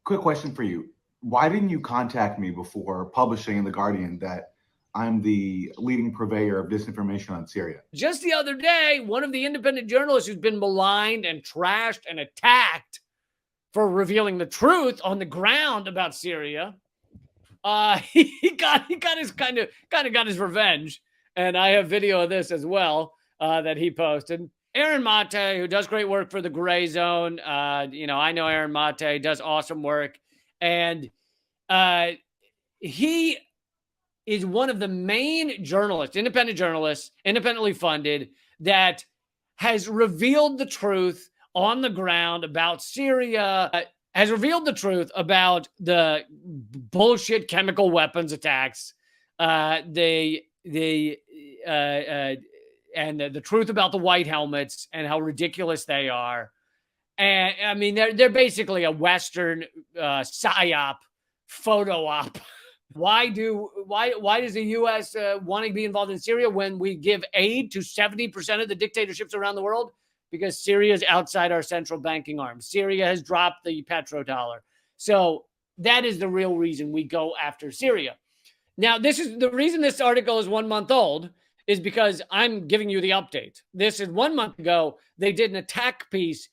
quick question for you. Why didn't you contact me before publishing in The Guardian that I'm the leading purveyor of disinformation on Syria? Just the other day, one of the independent journalists who's been maligned and trashed and attacked for revealing the truth on the ground about Syria, he got his revenge. And I have video of this as well that he posted. Aaron Mate, who does great work for the Gray Zone. I know Aaron Mate does awesome work. And he is one of the main journalists, independent journalists, independently funded, that has revealed the truth on the ground about Syria, has revealed the truth about the bullshit chemical weapons attacks, and the truth about the white helmets and how ridiculous they are. And I mean, they're basically a Western psyop, photo op. Why does the U.S. want to be involved in Syria when we give aid to 70% of the dictatorships around the world? Because Syria is outside our central banking arm. Syria has dropped the petrodollar. So that is the real reason we go after Syria. Now, this is the reason this article is 1 month old, is because I'm giving you the update. This is 1 month ago. They did an attack piece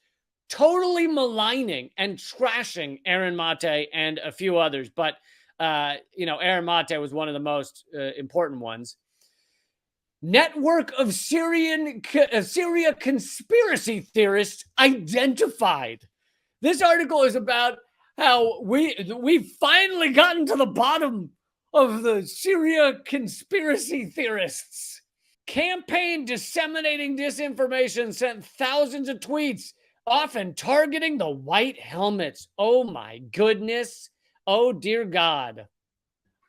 totally maligning and trashing Aaron Mate and a few others. But, Aaron Mate was one of the most important ones. Network of Syria conspiracy theorists identified. This article is about how we've finally gotten to the bottom of the Syria conspiracy theorists. Campaign disseminating disinformation sent thousands of tweets, often targeting the white helmets. Oh my goodness. Oh dear God.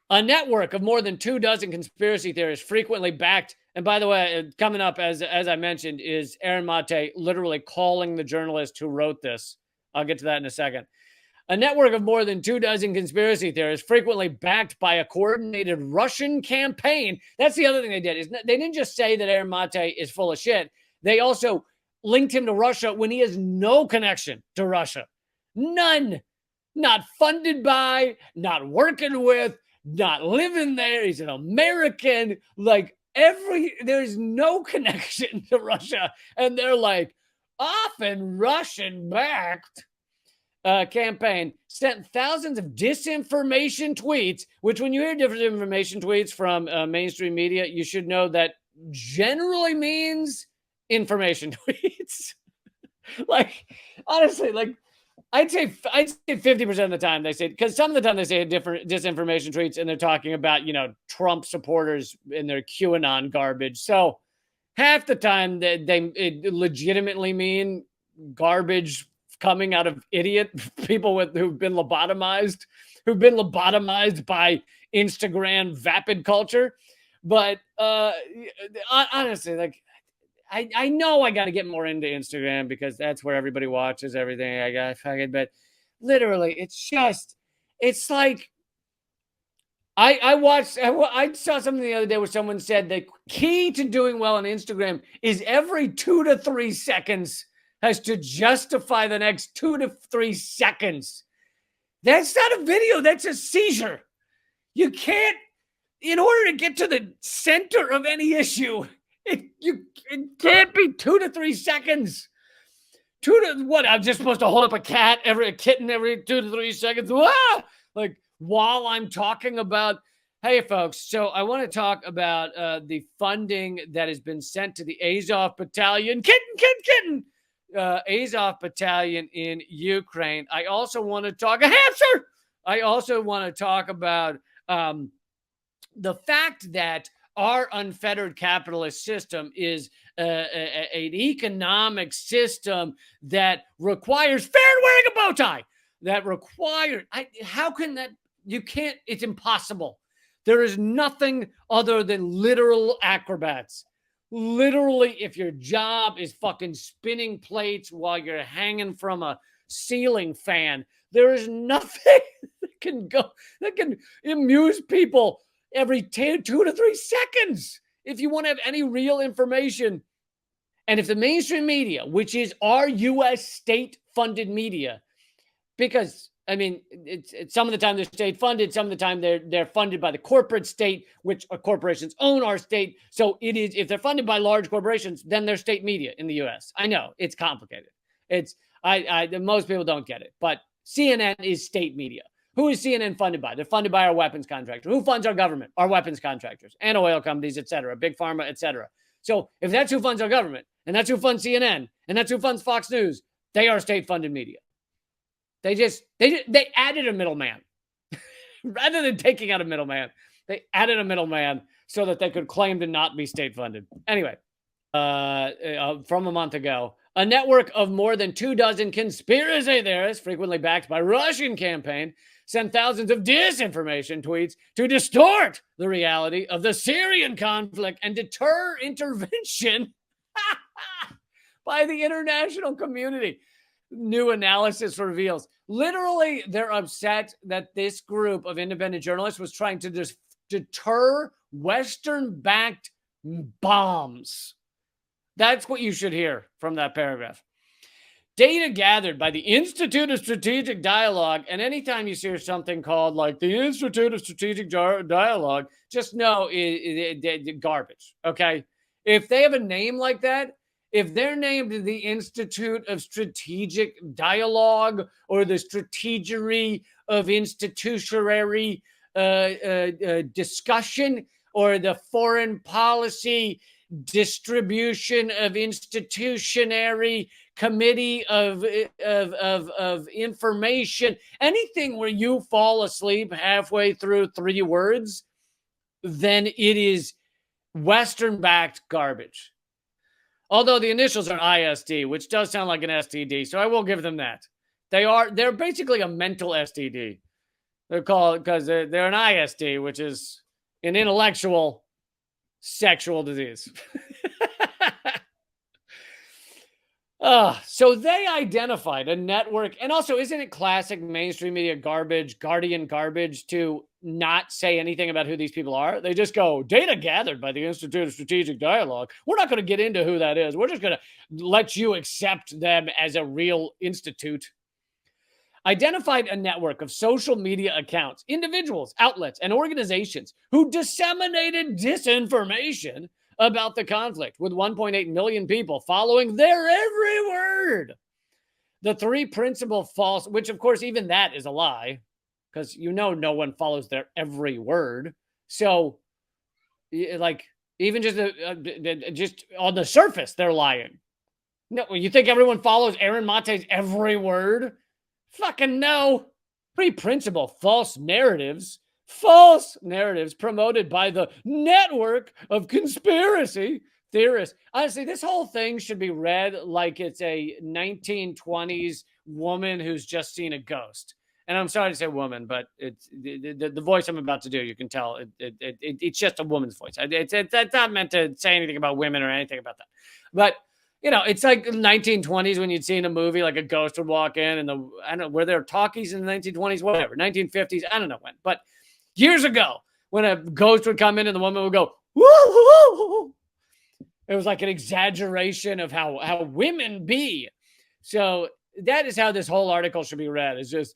A network of more than 24 conspiracy theorists frequently backed. And by the way, coming up, as I mentioned, is Aaron Mate literally calling the journalist who wrote this. I'll get to that in a second. A network of more than 24 conspiracy theorists frequently backed by a coordinated Russian campaign. That's the other thing they did. Is they didn't just say that Aaron Mate is full of shit. They also linked him to Russia when he has no connection to Russia. None. Not funded by, not working with, not living there. He's an American. There's no connection to Russia. And they're like, often Russian-backed campaign sent thousands of disinformation tweets, which when you hear disinformation tweets from mainstream media, you should know that generally means information tweets. Honestly, I'd say 50% of the time they say, because some of the time they say different disinformation tweets and they're talking about, Trump supporters and their QAnon garbage. So half the time it legitimately mean garbage coming out of idiot people who've been lobotomized by Instagram vapid culture. But honestly, I know I got to get more into Instagram because that's where everybody watches everything. I got fucking, but literally, it's like I saw something the other day where someone said the key to doing well on Instagram is every 2 to 3 seconds has to justify the next 2 to 3 seconds. That's not a video. That's a seizure. You can't, in order to get to the center of any issue, it can't be 2 to 3 seconds. I'm just supposed to hold up a kitten every 2 to 3 seconds. While I'm talking about, hey folks, so I want to talk about the funding that has been sent to the Azov Battalion, Azov Battalion in Ukraine. I also want to talk a hamster. I also want to talk about the fact that our unfettered capitalist system is an economic system that requires fair wearing a bow tie. How can that? You can't. It's impossible. There is nothing other than literal acrobats. Literally, if your job is fucking spinning plates while you're hanging from a ceiling fan, there is nothing that can amuse people every 2 to 3 seconds. If you want to have any real information, and if the mainstream media, which is our U.S. state-funded media, because I mean, it's some of the time they're state funded, some of the time they're funded by the corporate state, which corporations own our state. So it is, if they're funded by large corporations, then they're state media in the U.S. I know it's complicated. It's most people don't get it, but CNN is state media. Who is CNN funded by? They're funded by our weapons contractor. Who funds our government? Our weapons contractors and oil companies, et cetera, big pharma, et cetera. So if that's who funds our government, and that's who funds CNN, and that's who funds Fox News, they are state funded media. They added a middleman. Rather than taking out a middleman, they added a middleman so that they could claim to not be state funded. Anyway, from a month ago, a network of more than 24 conspiracy theorists, frequently backed by Russian campaign, sent thousands of disinformation tweets to distort the reality of the Syrian conflict and deter intervention by the international community. New analysis reveals. Literally, they're upset that this group of independent journalists was trying to just deter Western-backed bombs. That's what you should hear from that paragraph. Data gathered by the Institute of Strategic Dialogue, and anytime you see something called like the Institute of Strategic Dialogue, just know it's garbage, okay? If they have a name like that, if they're named the Institute of Strategic Dialogue or the Strategery of Institutionary Discussion or the Foreign Policy Distribution of Institutionary Committee of Information, anything where you fall asleep halfway through 3 words, then it is Western-backed garbage. Although the initials are ISD, which does sound like an STD, so I will give them that. They're basically a mental STD. They're called because they're an ISD, which is an intellectual sexual disease. So they identified a network, and also, isn't it classic mainstream media garbage, Guardian garbage, to not say anything about who these people are? They just go, data gathered by the Institute of Strategic Dialogue. We're not going to get into who that is. We're just going to let you accept them as a real institute. Identified a network of social media accounts, individuals, outlets, and organizations who disseminated disinformation about the conflict, with 1.8 million people following their every word. The 3 principal false, which of course even that is a lie, because no one follows their every word. So, like, even just on the surface, they're lying. No, you think everyone follows Aaron Mate's every word? Fucking no. 3 principal false narratives promoted by the network of conspiracy theorists. Honestly, this whole thing should be read like it's a 1920s woman who's just seen a ghost. And I'm sorry to say woman, but it's the voice I'm about to do. You can tell it's just a woman's voice. It's not meant to say anything about women or anything about that. But it's like 1920s when you'd see in a movie like a ghost would walk in, and I don't know, were there talkies in the 1920s? Whatever, 1950s, I don't know when, but years ago, when a ghost would come in and the woman would go, woo. It was like an exaggeration of how women be. So that is how this whole article should be read. It's just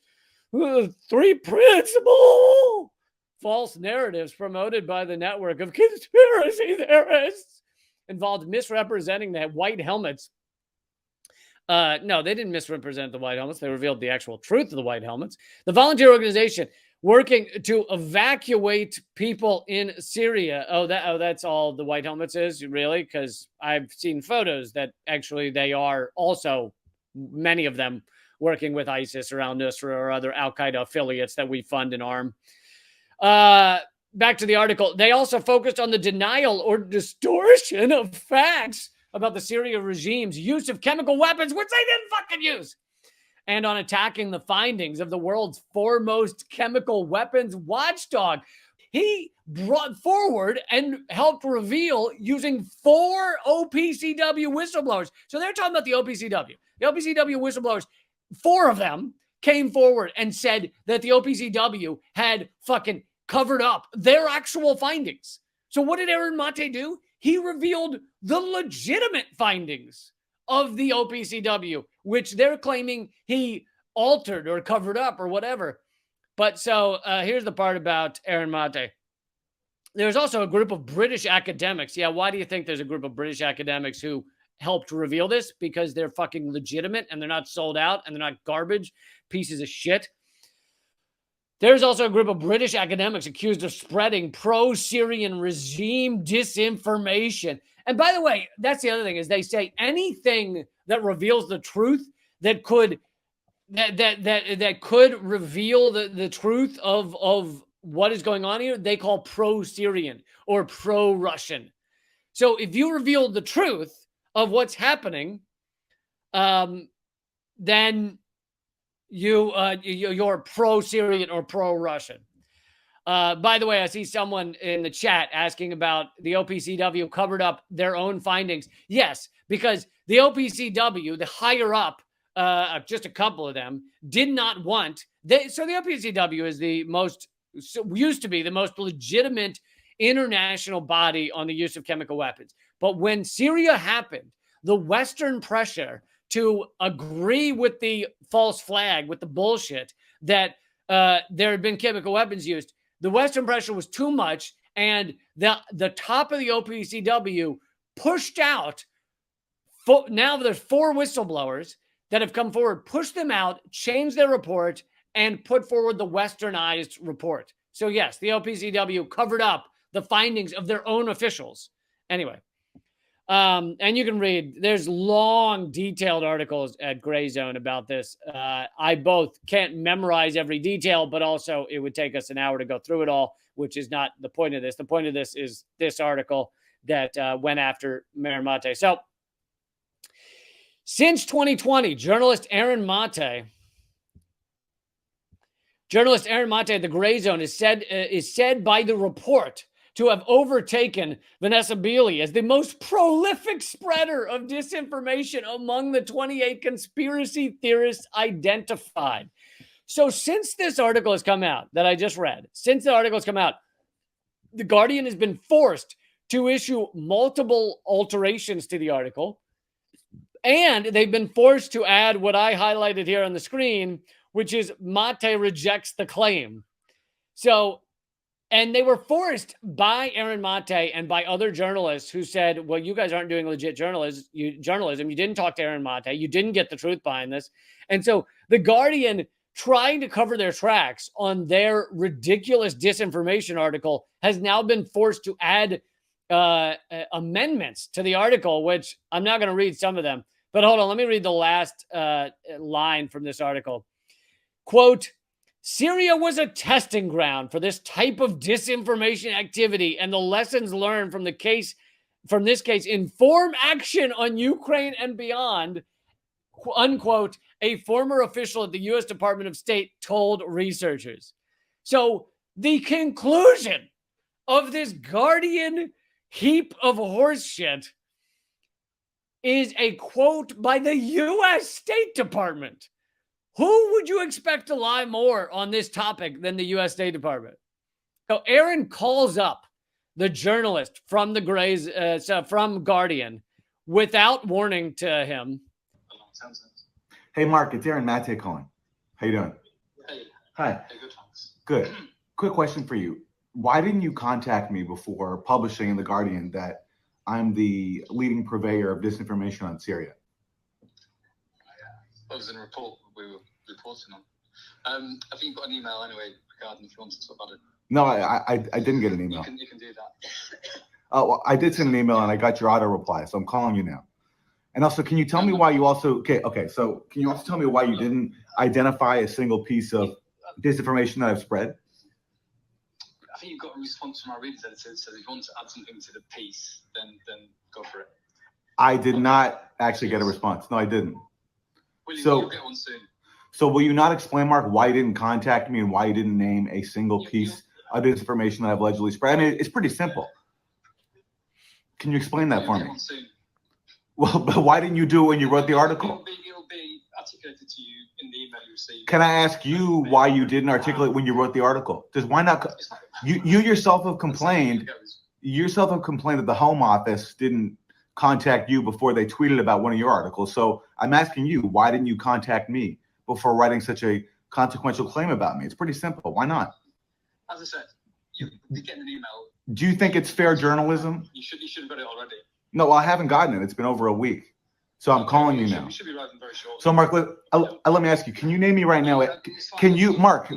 3 principal false narratives promoted by the network of conspiracy theorists involved misrepresenting the white helmets. No, they didn't misrepresent the white helmets. They revealed the actual truth of the white helmets. The volunteer organization working to evacuate people in Syria. That's all the white helmets is, really? Because I've seen photos that actually they are also, many of them, working with ISIS or al-Nusra or other al-Qaeda affiliates that we fund and arm. Back to the article. They also focused on the denial or distortion of facts about the Syria regime's use of chemical weapons, which they didn't fucking use, and on attacking the findings of the world's foremost chemical weapons watchdog. He brought forward and helped reveal using 4 OPCW whistleblowers. So they're talking about the OPCW. The OPCW whistleblowers, 4 of them came forward and said that the OPCW had fucking covered up their actual findings. So what did Aaron Mate do? He revealed the legitimate findings of the OPCW, which they're claiming he altered or covered up or whatever. But so here's the part about Aaron Mate. There's also a group of British academics. Yeah, why do you think there's a group of British academics who helped reveal this? Because they're fucking legitimate and they're not sold out and they're not garbage pieces of shit. There's also a group of British academics accused of spreading pro-Syrian regime disinformation. And by the way, that's the other thing, is they say anything that reveals the truth that could could reveal the truth of what is going on here, they call pro-Syrian or pro-Russian. So if you reveal the truth of what's happening, then you're pro-Syrian or pro-Russian. By the way, I see someone in the chat asking about the OPCW covered up their own findings. Yes, because the OPCW, the higher up, just a couple of them, did not want. So the OPCW is used to be the most legitimate international body on the use of chemical weapons. But when Syria happened, the Western pressure to agree with the false flag, with the bullshit that there had been chemical weapons used, the Western pressure was too much, and the top of the OPCW pushed out. Now there's 4 whistleblowers that have come forward, pushed them out, changed their report, and put forward the westernized report. So yes, the OPCW covered up the findings of their own officials. Anyway, and you can read, there's long, detailed articles at Gray Zone about this. I both can't memorize every detail, but also it would take us an hour to go through it all, which is not the point of this. The point of this is this article that went after Aaron Mate. So since 2020, journalist Aaron Mate of the Gray Zone is said by the report to have overtaken Vanessa Beeley as the most prolific spreader of disinformation among the 28 conspiracy theorists identified. So since this article has come out that I just read, The Guardian has been forced to issue multiple alterations to the article, and they've been forced to add what I highlighted here on the screen, which is Mate rejects the claim. So, and they were forced by Aaron Mate and by other journalists who said, well, you guys aren't doing legit journalism. You didn't talk to Aaron Mate. You didn't get the truth behind this. And so The Guardian, trying to cover their tracks on their ridiculous disinformation article, has now been forced to add amendments to the article, which I'm not going to read some of them. But hold on, let me read the last line from this article. Quote, Syria was a testing ground for this type of disinformation activity, and the lessons learned from this case inform action on Ukraine and beyond, unquote, a former official at the U.S. Department of State told researchers. So the conclusion of this Guardian heap of horse shit is a quote by the U.S. State Department. Who would you expect to lie more on this topic than the U.S. State Department? So Aaron calls up the journalist from from Guardian without warning to him. Hey, Mark, it's Aaron Mate calling. How you doing? Hey. Hi. Hey, good, thanks. Good. Quick question for you. Why didn't you contact me before publishing in The Guardian that I'm the leading purveyor of disinformation on Syria? That was in a report we were reporting on. I think you got an email anyway regarding if you wanted to talk about it. No, I didn't get an email. You can do that. Oh, well, I did send an email and I got your auto reply, so I'm calling you now. And also, can you tell me why you also, so can you also tell me why you didn't identify a single piece of disinformation that I've spread? I think you've got a response from our readers editor, so if you want to add something to the piece, then go for it. I did not actually get a response. No, I didn't. You'll get one soon. So will you not explain, Mark, why you didn't contact me and why you didn't name a single piece of disinformation that I've allegedly spread? I mean, it's pretty simple. Can you explain that for me? Well, but why didn't you do it when you wrote the article? It'll be articulated to you in the email you received. Can I ask you why you didn't articulate when you wrote the article? Because why not? You yourself have complained. You yourself have complained that the Home Office didn't contact you before they tweeted about one of your articles. So I'm asking you, why didn't you contact me before writing such a consequential claim about me? It's pretty simple. Why not? As I said, you're getting an email. Do you think it's fair journalism? You should have got it already. No, well, I haven't gotten it. It's been over a week. So I'm calling you now. You should be writing very short. So Mark, let me ask you, can you name me right now? Can you, Mark?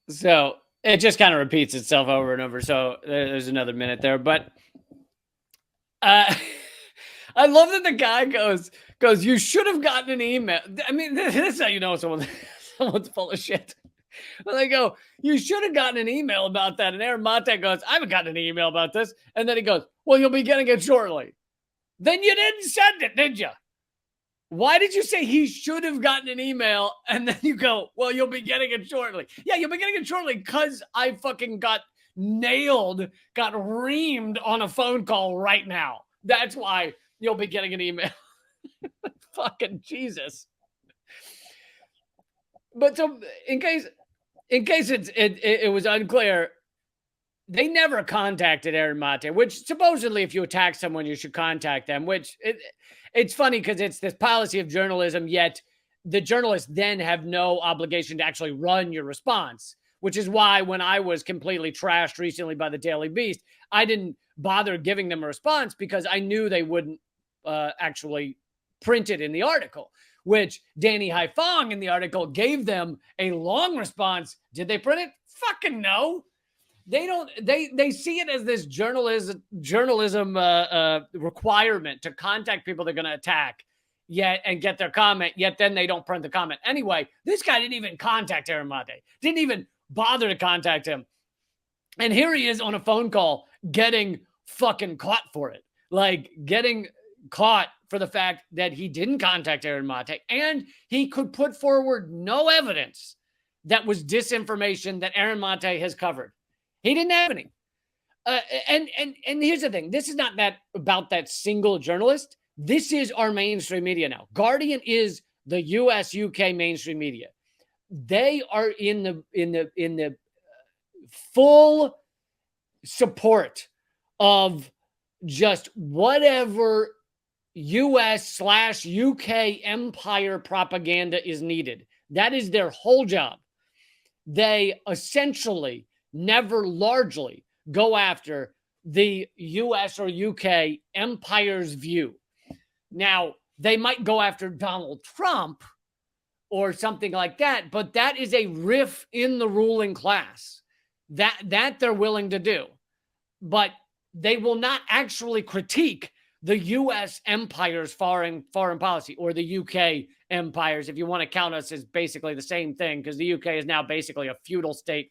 So it just kind of repeats itself over and over. So there's another minute there, but I love that the guy goes, you should have gotten an email. I mean, this is how you know someone's full of shit. Well, they go, you should have gotten an email about that. And Aaron Mate goes, I haven't gotten an email about this. And then he goes, well, you'll be getting it shortly. Then you didn't send it, did you? Why did you say he should have gotten an email? And then you go, well, you'll be getting it shortly. Yeah, you'll be getting it shortly because I fucking got nailed, got reamed on a phone call right now. That's why you'll be getting an email. Fucking Jesus. But so in case it was unclear, they never contacted Aaron Mate, which supposedly if you attack someone, you should contact them, which it's funny because it's this policy of journalism, yet the journalists then have no obligation to actually run your response, which is why when I was completely trashed recently by the Daily Beast, I didn't bother giving them a response because I knew they wouldn't actually print it in the article, which Danny Haifong in the article gave them a long response. Did they print it? Fucking no. They don't. They see it as this journalism requirement to contact people they're going to attack, and get their comment. Yet then they don't print the comment anyway. This guy didn't even contact Aaron Mate. Didn't even bother to contact him, and here he is on a phone call getting fucking caught for it. Like getting caught for the fact that he didn't contact Aaron Mate, and he could put forward no evidence that was disinformation that Aaron Mate has covered. He didn't have any. And here's the thing. This is not that about that single journalist. This is our mainstream media now. Guardian is the US UK mainstream media. They are in the full support of just whatever US/UK empire propaganda is needed. That is their whole job. They essentially never largely go after the US or UK empire's view. Now, they might go after Donald Trump or something like that, but that is a riff in the ruling class that they're willing to do. But they will not actually critique the US empire's foreign policy or the UK empires, if you want to count us as basically the same thing, because the UK is now basically a feudal state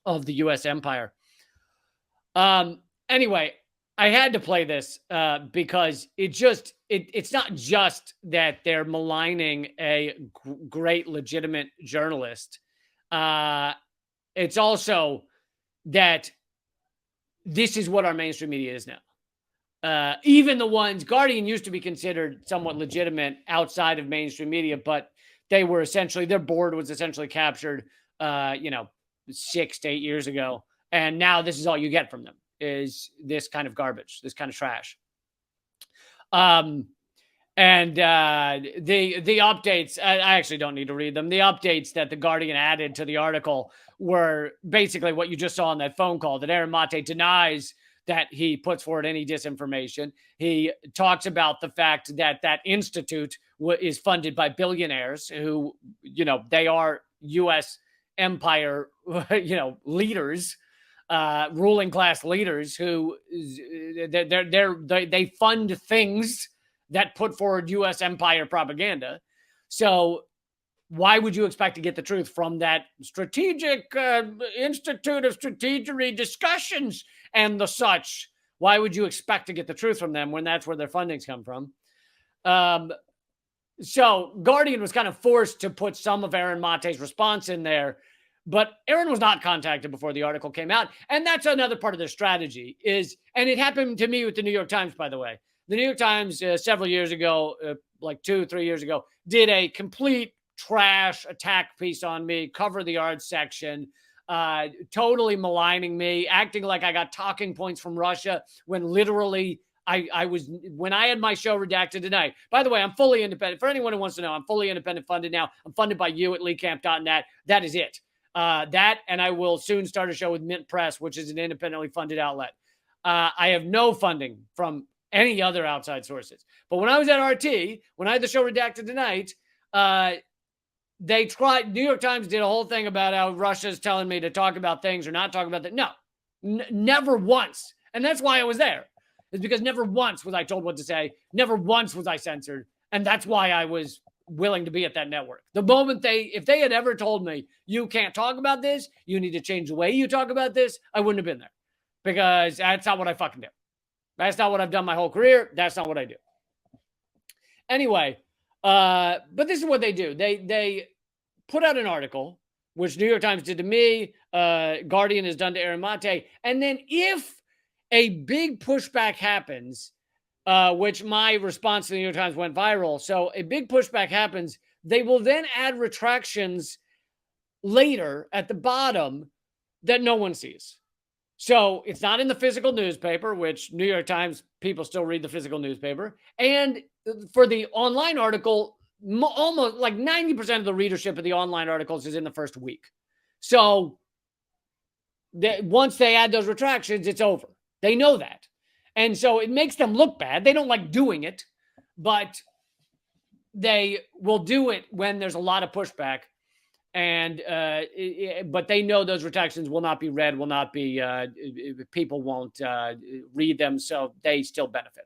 of the US empire. Anyway, I had to play this because it's not just that they're maligning a great legitimate journalist. It's also that this is what our mainstream media is now. Even the ones, Guardian used to be considered somewhat legitimate outside of mainstream media, but they were essentially, their board was essentially captured, 6 to 8 years ago. And now this is all you get from them is this kind of garbage, this kind of trash. The updates, I actually don't need to read them. The updates that the Guardian added to the article were basically what you just saw on that phone call, that Aaron Mate denies that he puts forward any disinformation. He talks about the fact that that institute is funded by billionaires who, they are U.S. empire, leaders, ruling class leaders who they fund things that put forward U.S. empire propaganda. So why would you expect to get the truth from that strategic Institute of Strategery discussions and the such? Why would you expect to get the truth from them when that's where their fundings come from? So Guardian was kind of forced to put some of Aaron Mate's response in there, but Aaron was not contacted before the article came out. And that's another part of their strategy and it happened to me with the New York Times, by the way. The New York Times several years ago, like 2-3 years ago, did a complete trash attack piece on me, cover the art section, totally maligning me, acting like I got talking points from Russia when literally I was, when I had my show redacted tonight, by the way, I'm fully independent. For anyone who wants to know, I'm fully independent funded now. I'm funded by you at LeeCamp.net. That is it. That, and I will soon start a show with Mint Press, which is an independently funded outlet. I have no funding from any other outside sources. But when I was at RT, when I had the show redacted tonight, they tried, New York Times did a whole thing about how Russia's telling me to talk about things or not talk about that. No, never once. And that's why I was there. It's because never once was I told what to say. Never once was I censored. And that's why I was willing to be at that network. The moment if they had ever told me, you can't talk about this, you need to change the way you talk about this, I wouldn't have been there. Because that's not what I fucking do. That's not what I've done my whole career. That's not what I do. Anyway, but this is what they do. They put out an article, which New York Times did to me, Guardian has done to Aaron Mate. And then if a big pushback happens, which my response to the New York Times went viral. So a big pushback happens, they will then add retractions later at the bottom that no one sees. So it's not in the physical newspaper, which New York Times people still read the physical newspaper. And for the online article, almost like 90% of the readership of the online articles is in the first week. So once they add those retractions, it's over. They know that. And so it makes them look bad. They don't like doing it, but they will do it when there's a lot of pushback. And but they know those retractions will not be read, will not be, people won't read them, so they still benefit.